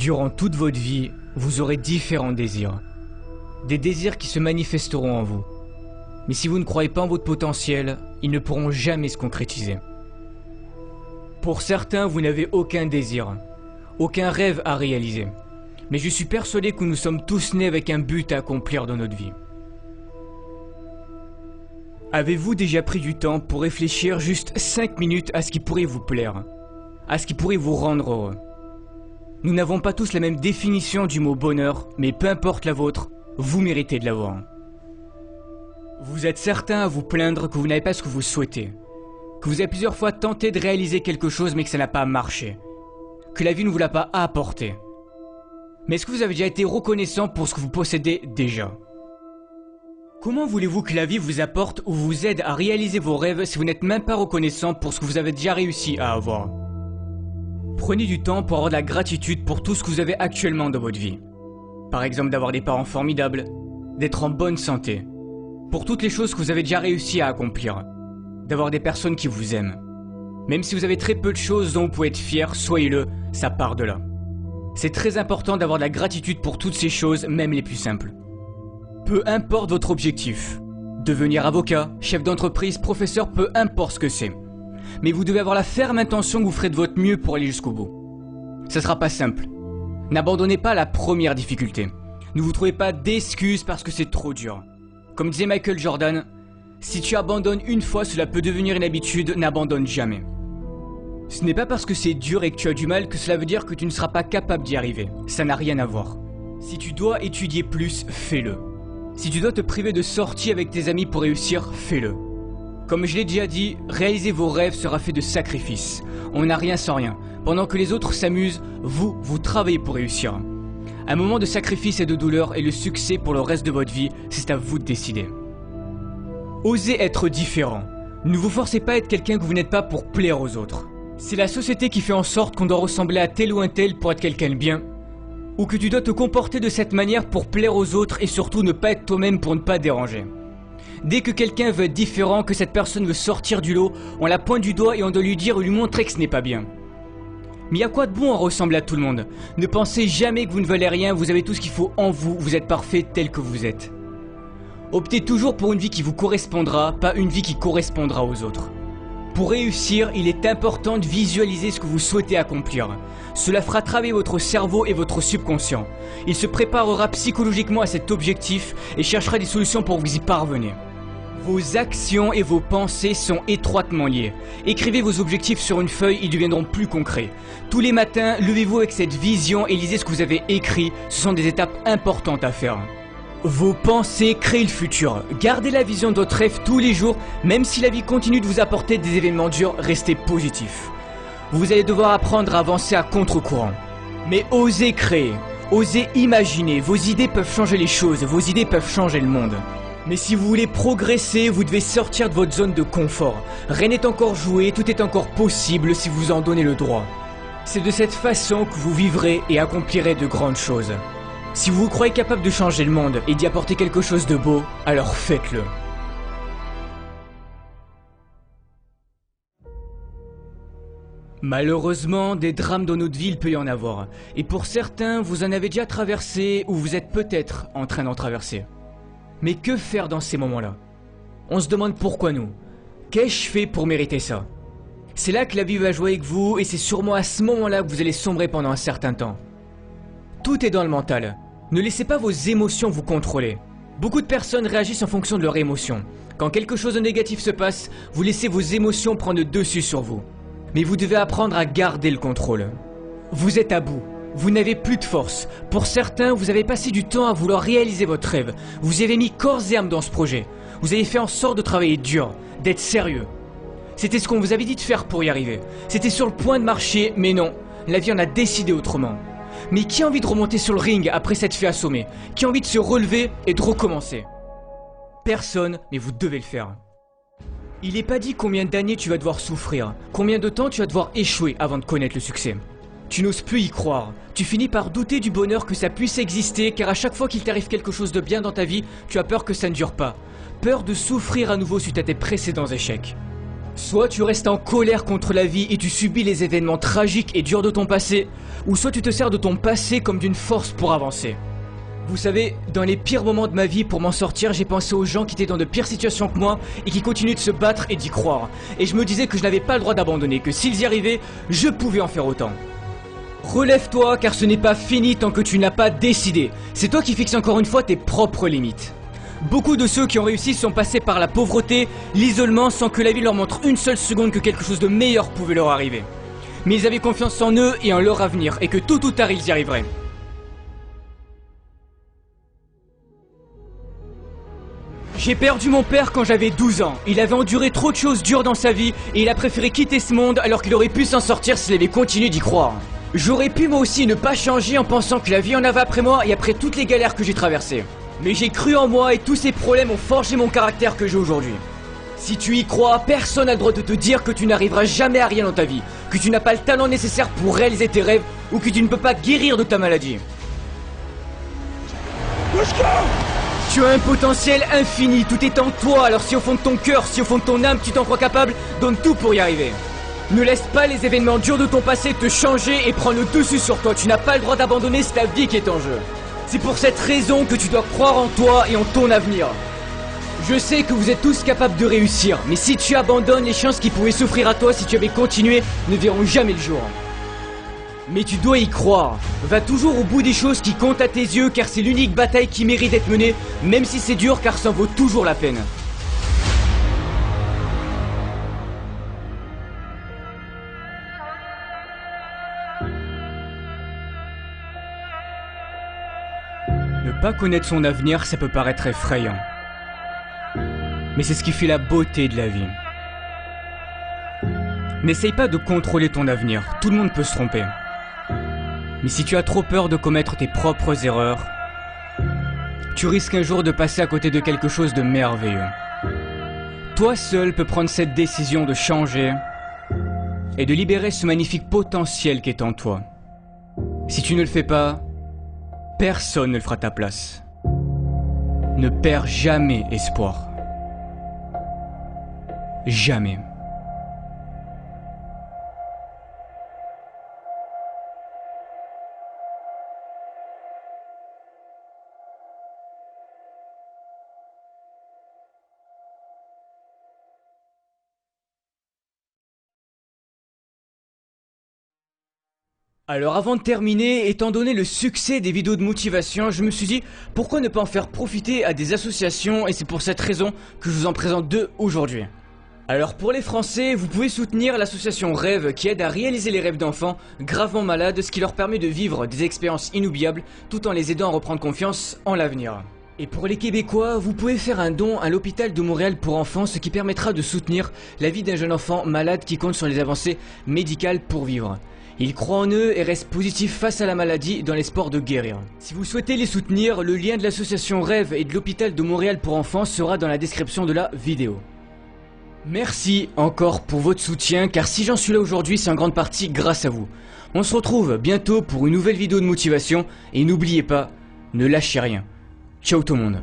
Durant toute votre vie, vous aurez différents désirs. Des désirs qui se manifesteront en vous. Mais si vous ne croyez pas en votre potentiel, ils ne pourront jamais se concrétiser. Pour certains, vous n'avez aucun désir, aucun rêve à réaliser. Mais je suis persuadé que nous sommes tous nés avec un but à accomplir dans notre vie. Avez-vous déjà pris du temps pour réfléchir juste 5 minutes à ce qui pourrait vous plaire, à ce qui pourrait vous rendre heureux? Nous n'avons pas tous la même définition du mot bonheur, mais peu importe la vôtre, vous méritez de l'avoir. Vous êtes certain à vous plaindre que vous n'avez pas ce que vous souhaitez, que vous avez plusieurs fois tenté de réaliser quelque chose mais que ça n'a pas marché, que la vie ne vous l'a pas apporté. Mais est-ce que vous avez déjà été reconnaissant pour ce que vous possédez déjà? Comment voulez-vous que la vie vous apporte ou vous aide à réaliser vos rêves si vous n'êtes même pas reconnaissant pour ce que vous avez déjà réussi à avoir? Prenez du temps pour avoir de la gratitude pour tout ce que vous avez actuellement dans votre vie. Par exemple d'avoir des parents formidables, d'être en bonne santé, pour toutes les choses que vous avez déjà réussi à accomplir, d'avoir des personnes qui vous aiment. Même si vous avez très peu de choses dont vous pouvez être fier, soyez-le, ça part de là. C'est très important d'avoir de la gratitude pour toutes ces choses, même les plus simples. Peu importe votre objectif, devenir avocat, chef d'entreprise, professeur, peu importe ce que c'est. Mais vous devez avoir la ferme intention que vous ferez de votre mieux pour aller jusqu'au bout. Ça sera pas simple. N'abandonnez pas la première difficulté. Ne vous trouvez pas d'excuses parce que c'est trop dur. Comme disait Michael Jordan, si tu abandonnes une fois, cela peut devenir une habitude, n'abandonne jamais. Ce n'est pas parce que c'est dur et que tu as du mal que cela veut dire que tu ne seras pas capable d'y arriver. Ça n'a rien à voir. Si tu dois étudier plus, fais-le. Si tu dois te priver de sorties avec tes amis pour réussir, fais-le. Comme je l'ai déjà dit, réaliser vos rêves sera fait de sacrifices. On n'a rien sans rien. Pendant que les autres s'amusent, vous travaillez pour réussir. Un moment de sacrifice et de douleur et le succès pour le reste de votre vie, c'est à vous de décider. Osez être différent. Ne vous forcez pas à être quelqu'un que vous n'êtes pas pour plaire aux autres. C'est la société qui fait en sorte qu'on doit ressembler à tel ou un tel pour être quelqu'un de bien, ou que tu dois te comporter de cette manière pour plaire aux autres et surtout ne pas être toi-même pour ne pas déranger. Dès que quelqu'un veut être différent, que cette personne veut sortir du lot, on la pointe du doigt et on doit lui dire ou lui montrer que ce n'est pas bien. Mais y a quoi de bon à ressembler à tout le monde? Ne pensez jamais que vous ne valez rien, vous avez tout ce qu'il faut en vous, vous êtes parfait tel que vous êtes. Optez toujours pour une vie qui vous correspondra, pas une vie qui correspondra aux autres. Pour réussir, il est important de visualiser ce que vous souhaitez accomplir. Cela fera travailler votre cerveau et votre subconscient. Il se préparera psychologiquement à cet objectif et cherchera des solutions pour que vous y parveniez. Vos actions et vos pensées sont étroitement liées. Écrivez vos objectifs sur une feuille, ils deviendront plus concrets. Tous les matins, levez-vous avec cette vision et lisez ce que vous avez écrit. Ce sont des étapes importantes à faire. Vos pensées créent le futur. Gardez la vision de votre rêve tous les jours, même si la vie continue de vous apporter des événements durs, restez positif. Vous allez devoir apprendre à avancer à contre-courant. Mais osez créer, osez imaginer, vos idées peuvent changer les choses, vos idées peuvent changer le monde. Mais si vous voulez progresser, vous devez sortir de votre zone de confort. Rien n'est encore joué, tout est encore possible si vous en donnez le droit. C'est de cette façon que vous vivrez et accomplirez de grandes choses. Si vous vous croyez capable de changer le monde et d'y apporter quelque chose de beau, alors faites-le. Malheureusement, des drames dans notre vie, il peut y en avoir. Et pour certains, vous en avez déjà traversé ou vous êtes peut-être en train d'en traverser. Mais que faire dans ces moments-là? On se demande pourquoi nous. Qu'ai-je fait pour mériter ça? C'est là que la vie va jouer avec vous et c'est sûrement à ce moment-là que vous allez sombrer pendant un certain temps. Tout est dans le mental. Ne laissez pas vos émotions vous contrôler. Beaucoup de personnes réagissent en fonction de leurs émotions. Quand quelque chose de négatif se passe, vous laissez vos émotions prendre le dessus sur vous. Mais vous devez apprendre à garder le contrôle. Vous êtes à bout. Vous n'avez plus de force. Pour certains, vous avez passé du temps à vouloir réaliser votre rêve. Vous avez mis corps et âme dans ce projet. Vous avez fait en sorte de travailler dur, d'être sérieux. C'était ce qu'on vous avait dit de faire pour y arriver. C'était sur le point de marcher, mais non. La vie en a décidé autrement. Mais qui a envie de remonter sur le ring après s'être fait assommer? Qui a envie de se relever et de recommencer? Personne, mais vous devez le faire. Il n'est pas dit combien d'années tu vas devoir souffrir, combien de temps tu vas devoir échouer avant de connaître le succès. Tu n'oses plus y croire, tu finis par douter du bonheur que ça puisse exister car à chaque fois qu'il t'arrive quelque chose de bien dans ta vie, tu as peur que ça ne dure pas. Peur de souffrir à nouveau suite à tes précédents échecs. Soit tu restes en colère contre la vie et tu subis les événements tragiques et durs de ton passé, ou soit tu te sers de ton passé comme d'une force pour avancer. Vous savez, dans les pires moments de ma vie, pour m'en sortir, j'ai pensé aux gens qui étaient dans de pires situations que moi et qui continuent de se battre et d'y croire. Et je me disais que je n'avais pas le droit d'abandonner, que s'ils y arrivaient, je pouvais en faire autant. Relève-toi, car ce n'est pas fini tant que tu n'as pas décidé. C'est toi qui fixes encore une fois tes propres limites. Beaucoup de ceux qui ont réussi sont passés par la pauvreté, l'isolement, sans que la vie leur montre une seule seconde que quelque chose de meilleur pouvait leur arriver. Mais ils avaient confiance en eux et en leur avenir, et que tôt ou tard ils y arriveraient. J'ai perdu mon père quand j'avais 12 ans. Il avait enduré trop de choses dures dans sa vie et il a préféré quitter ce monde alors qu'il aurait pu s'en sortir s'il avait continué d'y croire. J'aurais pu moi aussi ne pas changer en pensant que la vie en avait après moi et après toutes les galères que j'ai traversées. Mais j'ai cru en moi et tous ces problèmes ont forgé mon caractère que j'ai aujourd'hui. Si tu y crois, personne n'a le droit de te dire que tu n'arriveras jamais à rien dans ta vie, que tu n'as pas le talent nécessaire pour réaliser tes rêves ou que tu ne peux pas guérir de ta maladie. Tu as un potentiel infini, tout est en toi, alors si au fond de ton cœur, si au fond de ton âme tu t'en crois capable, donne tout pour y arriver. Ne laisse pas les événements durs de ton passé te changer et prendre le dessus sur toi, tu n'as pas le droit d'abandonner, c'est ta vie qui est en jeu. C'est pour cette raison que tu dois croire en toi et en ton avenir. Je sais que vous êtes tous capables de réussir, mais si tu abandonnes, les chances qui pouvaient s'offrir à toi si tu avais continué ne verront jamais le jour. Mais tu dois y croire. Va toujours au bout des choses qui comptent à tes yeux car c'est l'unique bataille qui mérite d'être menée, même si c'est dur car ça en vaut toujours la peine. Ne pas connaître son avenir, ça peut paraître effrayant. Mais c'est ce qui fait la beauté de la vie. N'essaye pas de contrôler ton avenir, tout le monde peut se tromper. Mais si tu as trop peur de commettre tes propres erreurs, tu risques un jour de passer à côté de quelque chose de merveilleux. Toi seul peux prendre cette décision de changer et de libérer ce magnifique potentiel qui est en toi. Si tu ne le fais pas, personne ne le fera à ta place. Ne perds jamais espoir. Jamais. Alors avant de terminer, étant donné le succès des vidéos de motivation, je me suis dit pourquoi ne pas en faire profiter à des associations et c'est pour cette raison que je vous en présente deux aujourd'hui. Alors pour les Français, vous pouvez soutenir l'association Rêve qui aide à réaliser les rêves d'enfants gravement malades, ce qui leur permet de vivre des expériences inoubliables tout en les aidant à reprendre confiance en l'avenir. Et pour les Québécois, vous pouvez faire un don à l'hôpital de Montréal pour enfants, ce qui permettra de soutenir la vie d'un jeune enfant malade qui compte sur les avancées médicales pour vivre. Ils croient en eux et restent positifs face à la maladie dans l'espoir de guérir. Si vous souhaitez les soutenir, le lien de l'association Rêve et de l'hôpital de Montréal pour enfants sera dans la description de la vidéo. Merci encore pour votre soutien, car si j'en suis là aujourd'hui, c'est en grande partie grâce à vous. On se retrouve bientôt pour une nouvelle vidéo de motivation, et n'oubliez pas, ne lâchez rien. Ciao tout le monde.